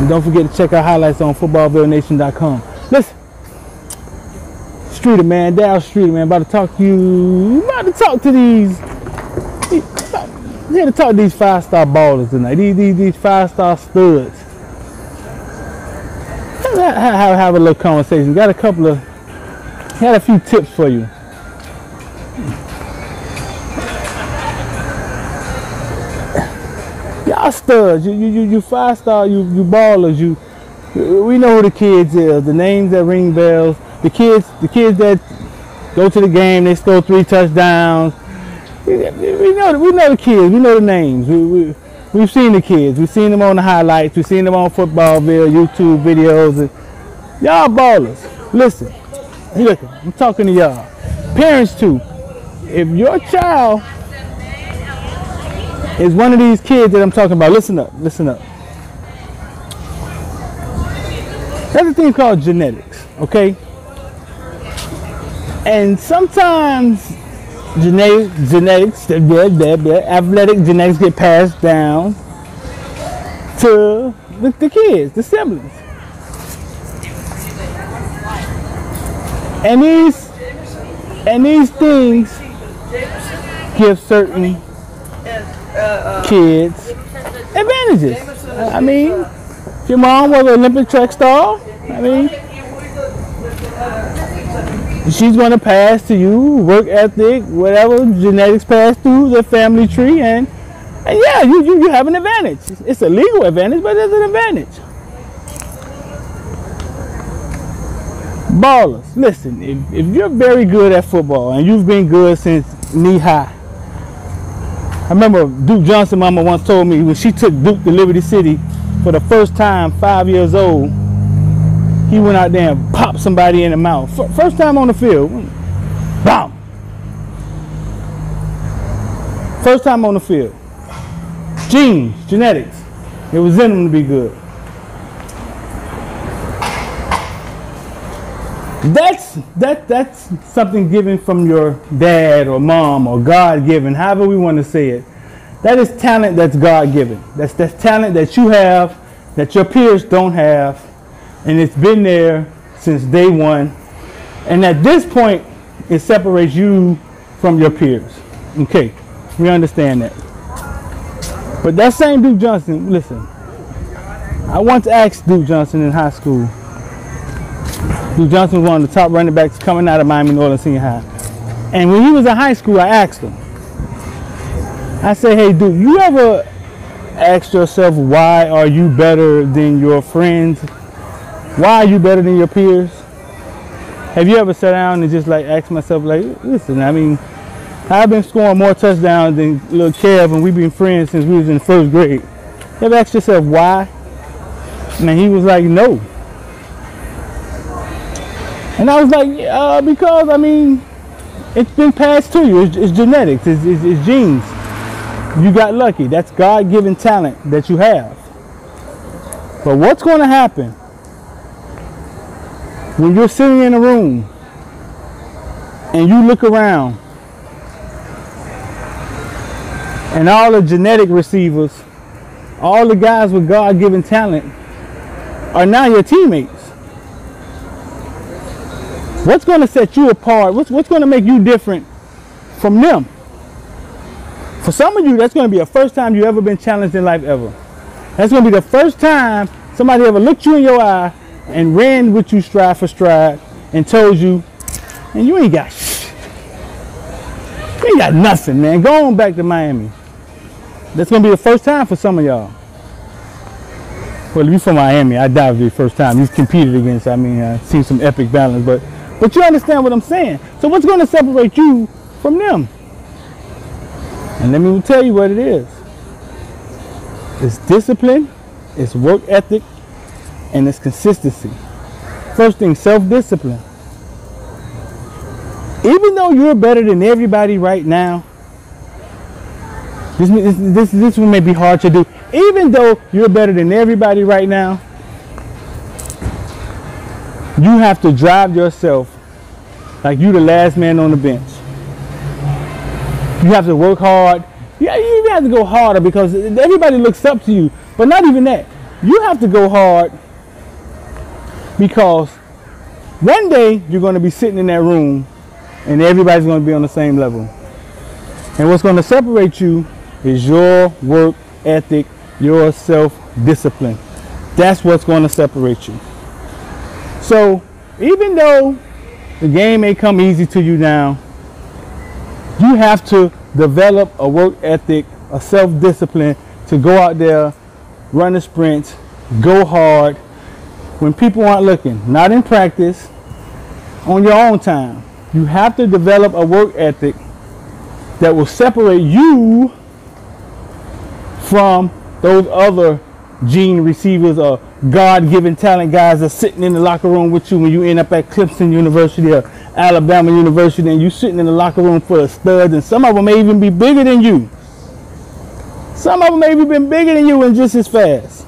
And don't forget to check out highlights on footballvillenation.com. Listen, Streeter, man, Dal Streeter, man, about to talk to you. About to talk to these. Here to talk to these 5-star ballers tonight. These 5-star studs. Have a little conversation. Got a few tips for you. Y'all studs, you 5-star, you ballers, we know who the kids is, the names that ring bells, the kids that go to the game, they score 3 touchdowns. We know the kids, we know the names. We've seen the kids, we've seen them on the highlights, we've seen them on Footballville, YouTube videos. Y'all ballers, listen, look, I'm talking to y'all. Parents too, if your child is one of these kids that I'm talking about, listen up. There's a thing called genetics, okay? And sometimes athletic genetics get passed down to the kids, the siblings. And these things give certain kids advantages. I mean, if your mom was an Olympic track star, I mean, she's going to pass to you work ethic, whatever genetics pass through the family tree, and yeah, you have an advantage. It's a legal advantage, but there's an advantage. Ballers, listen, if you're very good at football and you've been good since knee high. I remember Duke Johnson mama once told me when she took Duke to Liberty City for the first time, 5 years old, he went out there and popped somebody in the mouth. First time on the field. Bam! First time on the field. Genes, genetics. It was in them to be good. That's something given from your dad or mom or God-given, however we want to say it. That is talent that's God-given. That's talent that you have, that your peers don't have, and it's been there since day one. And at this point, it separates you from your peers. Okay, we understand that. But that same Duke Johnson, listen, I once asked Duke Johnson in high school. Duke Johnson was one of the top running backs coming out of Miami Northern Senior High. And when he was in high school, I asked him. I said, hey, Duke, you ever asked yourself, why are you better than your friends? Why are you better than your peers? Have you ever sat down and just like asked myself, like, listen, I mean, I've been scoring more touchdowns than little Kev, and we've been friends since we was in first grade. You ever asked yourself why? And he was like, no. And I was like, because, I mean, it's been passed to you. It's genetics. It's genes. You got lucky. That's God-given talent that you have. But what's going to happen when you're sitting in a room and you look around and all the genetic receivers, all the guys with God-given talent are now your teammates? What's going to set you apart? What's going to make you different from them? For some of you, that's going to be the first time you ever been challenged in life ever. That's going to be the first time somebody ever looked you in your eye and ran with you stride for stride and told you, and you ain't got shit. You ain't got nothing, man. Go on back to Miami. That's going to be the first time for some of y'all. Well, if you're from Miami, I doubt it'll be the first time. He's competed against, I mean, I've seen some epic balance, but you understand what I'm saying. So what's going to separate you from them? And let me tell you what it is. It's discipline, it's work ethic, and it's consistency. First thing, self-discipline. Even though you're better than everybody right now, this one may be hard to do. Even though you're better than everybody right now, you have to drive yourself like you're the last man on the bench. You have to work hard. Yeah, you have to go harder because everybody looks up to you. But not even that. you have to go hard, because one day you're going to be sitting in that room and everybody's going to be on the same level. And what's going to separate you is your work ethic, your self-discipline. That's what's going to separate you. So even though the game may come easy to you now, you have to develop a work ethic, a self-discipline to go out there, run the sprints, go hard when people aren't looking, not in practice, on your own time. You have to develop a work ethic that will separate you from those other gene receivers or God-given talent guys that's sitting in the locker room with you when you end up at Clemson University or Alabama University, and you sitting in the locker room full of studs, and some of them may even be bigger than you. Some of them may even be bigger than you and just as fast.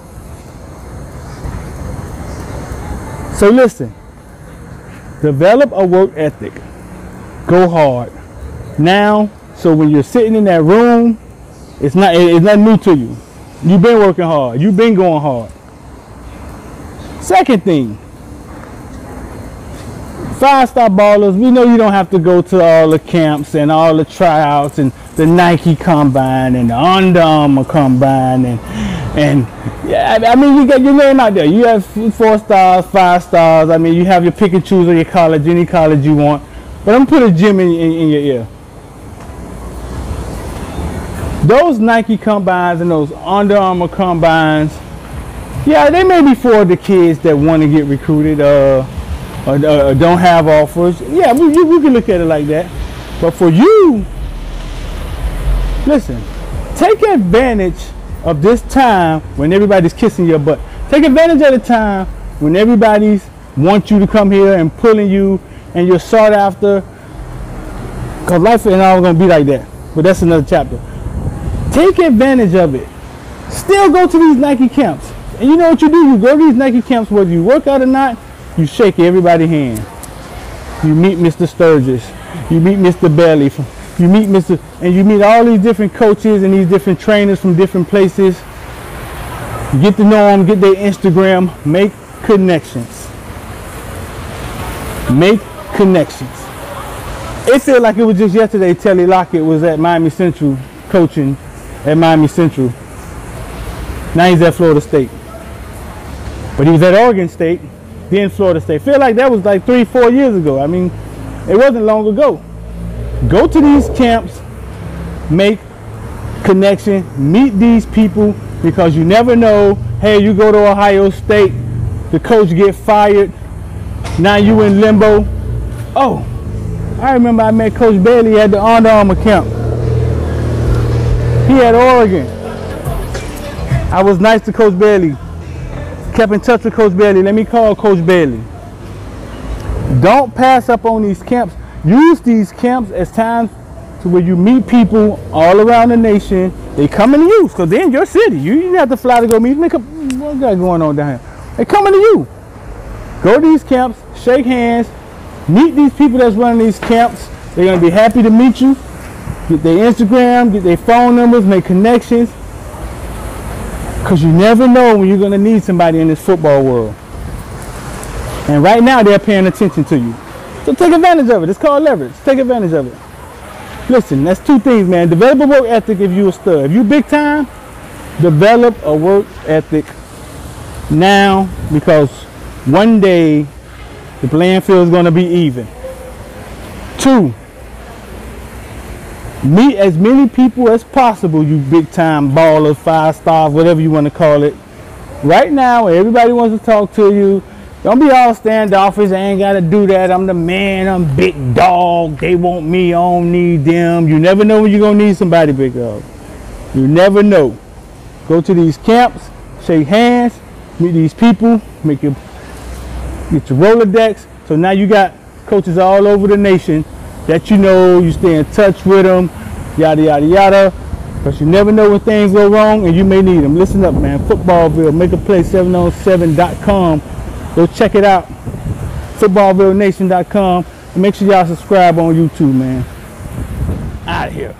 So listen, develop a work ethic. Go hard. Now, so when you're sitting in that room, it's not new to you. You've been working hard. You've been going hard. Second thing, 5-star ballers, we know you don't have to go to all the camps and all the tryouts and the Nike Combine and the Under Armour Combine and yeah, I mean, you got your name out there. You have 4 stars, 5 stars. I mean, you have your pick and choose of your college, any college you want. But I'm gonna put a gem in your ear. Those Nike Combines and those Under Armour Combines, yeah, they may be for the kids that want to get recruited or don't have offers. Yeah, we can look at it like that. But for you, listen, take advantage of this time when everybody's kissing your butt. Take advantage of the time when everybody wants you to come here and pulling you and you're sought after. Because life ain't always going to be like that. But that's another chapter. Take advantage of it. Still go to these Nike camps. And you know what you do? You go to these Nike camps, whether you work out or not, you shake everybody's hand. You meet Mr. Sturgis. You meet Mr. Bailey. You meet and you meet all these different coaches and these different trainers from different places. You get to know them, get their Instagram, make connections. Make connections. It feels like it was just yesterday Telly Lockett was at Miami Central coaching at Miami Central. Now he's at Florida State. But he was at Oregon State, then Florida State. Feel like that was like 3-4 years ago. I mean, it wasn't long ago. Go to these camps, make connection, meet these people, because you never know. Hey, you go to Ohio State, the coach get fired, now you in limbo. Oh, I remember I met Coach Bailey at the Under Armour camp. He at Oregon. I was nice to Coach Bailey. Kept in touch with Coach Bailey. Let me call Coach Bailey. Don't pass up on these camps. Use these camps as times to where you meet people all around the nation. They coming to you, because they're in your city. You didn't have to fly to go meet them. What got going on down here? They coming to you. Go to these camps, shake hands, meet these people that's running these camps. They're going to be happy to meet you. Get their Instagram, get their phone numbers, make connections. Because you never know when you're going to need somebody in this football world. And right now they're paying attention to you. So take advantage of it. It's called leverage. Take advantage of it. Listen, that's 2 things, man. Develop a work ethic if you're a stud. If you big time, develop a work ethic now, because one day the playing field is going to be even. 2, meet as many people as possible, you big time ballers, 5 stars, whatever you want to call it. Right now, everybody wants to talk to you. Don't be all standoffish. I ain't got to do that. I'm the man. I'm big dog. They want me. I don't need them. You never know when you're going to need somebody, big dog. You never know. Go to these camps, shake hands, meet these people, get your Rolodex. So now you got coaches all over the nation that you know, you stay in touch with them, yada, yada, yada. Because you never know when things go wrong and you may need them. Listen up, man. Footballville, make a play, 7on7.com. Go check it out, footballvillenation.com. And make sure y'all subscribe on YouTube, man. Out of here.